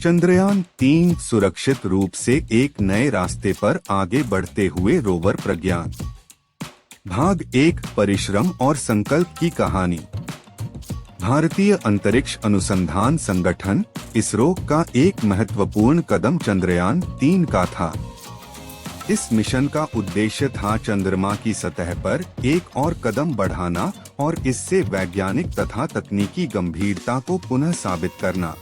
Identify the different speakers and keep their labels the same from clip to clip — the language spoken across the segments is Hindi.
Speaker 1: चंद्रयान-3 सुरक्षित रूप से एक नए रास्ते पर आगे बढ़ते हुए रोवर प्रज्ञान। भाग 1 परिश्रम और संकल्प की कहानी। भारतीय अंतरिक्ष अनुसंधान संगठन इसरो का एक महत्वपूर्ण कदम चंद्रयान-3 का था। इस मिशन का उद्देश्य था चंद्रमा की सतह पर एक और कदम बढ़ाना और इससे वैज्ञानिक तथा तकनीकी गंभीरता को पुनः साबित करना।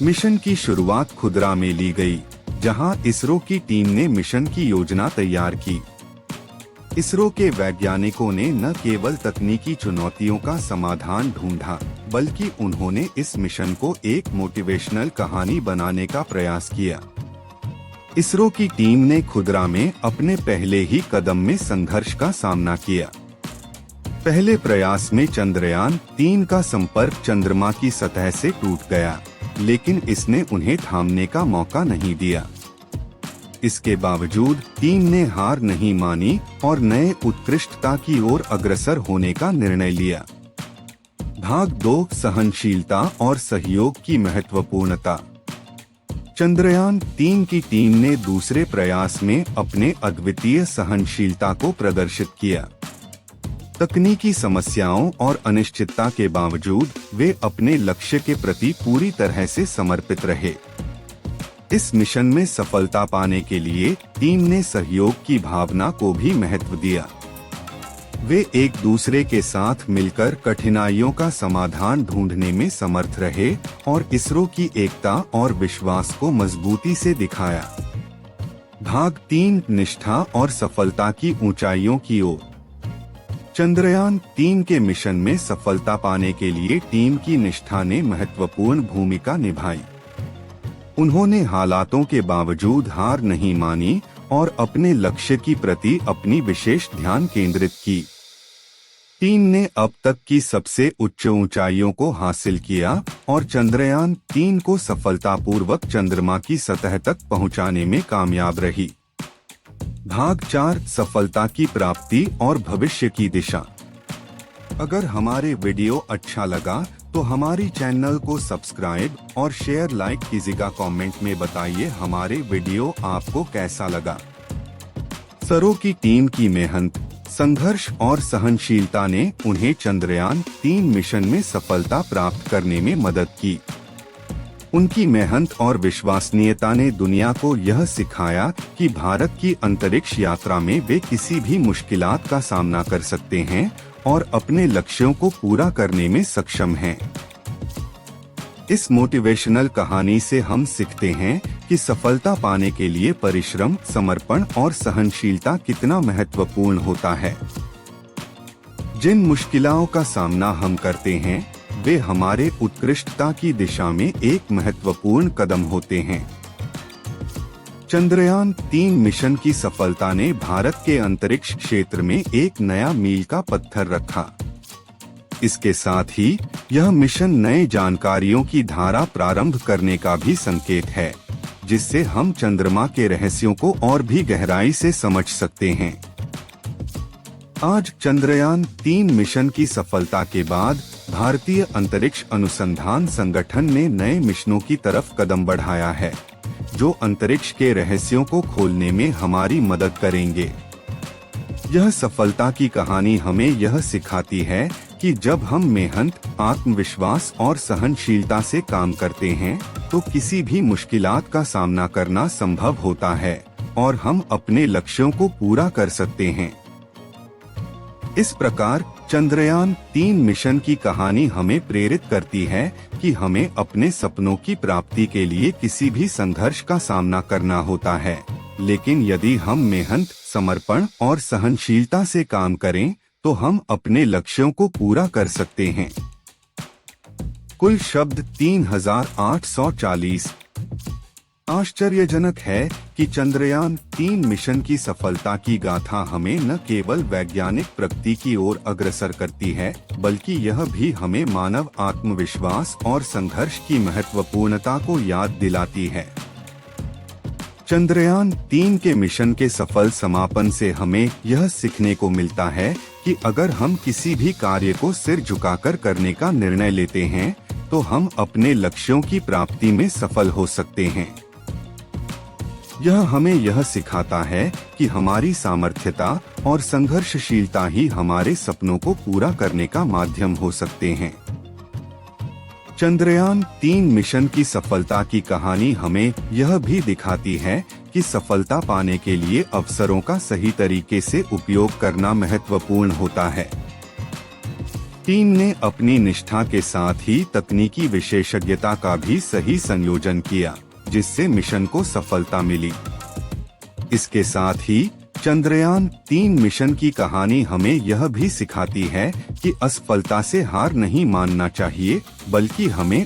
Speaker 1: मिशन की शुरुआत खुदरा में ली गई, जहां इसरो की टीम ने मिशन की योजना तैयार की। इसरो के वैज्ञानिकों ने न केवल तकनीकी चुनौतियों का समाधान ढूंढा, बल्कि उन्होंने इस मिशन को एक मोटिवेशनल कहानी बनाने का प्रयास किया। इसरो की टीम ने खुदरा में अपने पहले ही कदम में संघर्ष का सामना किया। पहले प्रयास में चंद्रयान-3 का संपर्क चंद्रमा की सतह से टूट गया, लेकिन इसने उन्हें थामने का मौका नहीं दिया। इसके बावजूद टीम ने हार नहीं मानी और नए उत्कृष्टता की ओर अग्रसर होने का निर्णय लिया। भाग 2 सहनशीलता और सहयोग की महत्वपूर्णता। चंद्रयान-3 की टीम ने दूसरे प्रयास में अपने अद्वितीय सहनशीलता को प्रदर्शित किया। तकनीकी समस्याओं और अनिश्चितता के बावजूद वे अपने लक्ष्य के प्रति पूरी तरह से समर्पित रहे। इस मिशन में सफलता पाने के लिए टीम ने सहयोग की भावना को भी महत्व दिया। वे एक दूसरे के साथ मिलकर कठिनाइयों का समाधान ढूंढने में समर्थ रहे और इसरो की एकता और विश्वास को मजबूती से दिखाया। भाग 3 निष्ठा और सफलता की ऊंचाइयों की ओर। चंद्रयान-3 के मिशन में सफलता पाने के लिए टीम की निष्ठा ने महत्वपूर्ण भूमिका निभाई। उन्होंने हालातों के बावजूद हार नहीं मानी और अपने लक्ष्य की प्रति अपनी विशेष ध्यान केंद्रित की। टीम ने अब तक की सबसे उच्च ऊंचाइयों को हासिल किया और चंद्रयान-3 को सफलतापूर्वक चंद्रमा की सतह तक पहुंचाने में कामयाब रही। भाग 4 सफलता की प्राप्ति और भविष्य की दिशा। अगर हमारे वीडियो अच्छा लगा तो हमारी चैनल को सब्सक्राइब और शेयर लाइक कीजिएगा। कमेंट में बताइए हमारे वीडियो आपको कैसा लगा। इसरो की टीम की मेहनत, संघर्ष और सहनशीलता ने उन्हें चंद्रयान-3 मिशन में सफलता प्राप्त करने में मदद की। उनकी मेहनत और विश्वसनीयता ने दुनिया को यह सिखाया कि भारत की अंतरिक्ष यात्रा में वे किसी भी मुश्किलात का सामना कर सकते हैं और अपने लक्ष्यों को पूरा करने में सक्षम हैं। इस मोटिवेशनल कहानी से हम सीखते हैं कि सफलता पाने के लिए परिश्रम, समर्पण और सहनशीलता कितना महत्वपूर्ण होता है। जिन मुश्किलों का सामना हम करते हैं, वे हमारे उत्कृष्टता की दिशा में एक महत्वपूर्ण कदम होते हैं। चंद्रयान-3 मिशन की सफलता ने भारत के अंतरिक्ष क्षेत्र में एक नया मील का पत्थर रखा। इसके साथ ही यह मिशन नए जानकारियों की धारा प्रारंभ करने का भी संकेत है, जिससे हम चंद्रमा के रहस्यों को और भी गहराई से समझ सकते हैं। आज चंद्रयान-3 मिशन की सफलता के बाद भारतीय अंतरिक्ष अनुसंधान संगठन ने नए मिशनों की तरफ कदम बढ़ाया है, जो अंतरिक्ष के रहस्यों को खोलने में हमारी मदद करेंगे। यह सफलता की कहानी हमें यह सिखाती है कि जब हम मेहनत, आत्मविश्वास और सहनशीलता से काम करते हैं, तो किसी भी मुश्किलात का सामना करना संभव होता है और हम अपने लक्ष्यों को पूरा कर सकते हैं। इस प्रकार चंद्रयान-3 मिशन की कहानी हमें प्रेरित करती है कि हमें अपने सपनों की प्राप्ति के लिए किसी भी संघर्ष का सामना करना होता है, लेकिन यदि हम मेहनत, समर्पण और सहनशीलता से काम करें, तो हम अपने लक्ष्यों को पूरा कर सकते हैं। कुल शब्द 3840। आश्चर्यजनक है कि चंद्रयान-3 मिशन की सफलता की गाथा हमें न केवल वैज्ञानिक प्रगति की ओर अग्रसर करती है, बल्कि यह भी हमें मानव आत्मविश्वास और संघर्ष की महत्वपूर्णता को याद दिलाती है। चंद्रयान-3 के मिशन के सफल समापन से हमें यह सीखने को मिलता है कि अगर हम किसी भी कार्य को सिर झुकाकर करने का निर्णय लेते हैं, तो हम अपने लक्ष्यों की प्राप्ति में सफल हो सकते हैं। यह हमें यह सिखाता है कि हमारी सामर्थ्यता और संघर्षशीलता ही हमारे सपनों को पूरा करने का माध्यम हो सकते हैं। चंद्रयान 3 मिशन की सफलता की कहानी हमें यह भी दिखाती है कि सफलता पाने के लिए अवसरों का सही तरीके से उपयोग करना महत्वपूर्ण होता है। टीम ने अपनी निष्ठा के साथ ही तकनीकी विशेषज्ञता का भी सही संयोजन किया, जिससे मिशन को सफलता मिली। इसके साथ ही चंद्रयान 3 मिशन की कहानी हमें यह भी सिखाती है कि असफलता से हार नहीं मानना चाहिए, बल्कि हमें